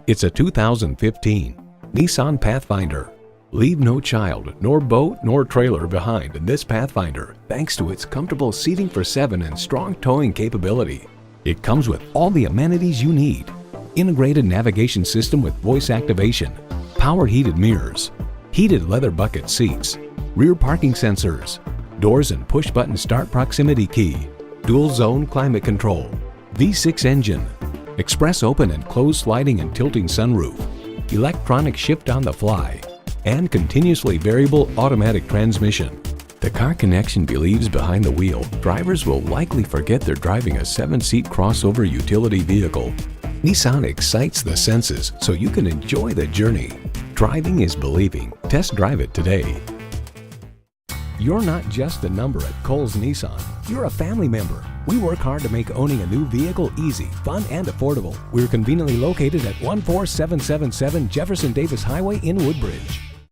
It's a 2015 Nissan Pathfinder. Leave no child, nor boat, nor trailer behind in this Pathfinder thanks to its comfortable seating for 7 and strong towing capability. It comes with all the amenities you need. Integrated navigation system with voice activation, power heated mirrors, heated leather bucket seats, rear parking sensors, doors and push-button start proximity key, dual zone climate control, V6 engine, express open and close sliding and tilting sunroof, electronic shift on the fly, and continuously variable automatic transmission. The Car Connection believes behind the wheel, drivers will likely forget they're driving a 7-seat crossover utility vehicle. Nissan excites the senses so you can enjoy the journey. Driving is believing. Test drive it today. You're not just a number at Cowles Nissan. You're a family member. We work hard to make owning a new vehicle easy, fun, and affordable. We're conveniently located at 14777 Jefferson Davis Highway in Woodbridge.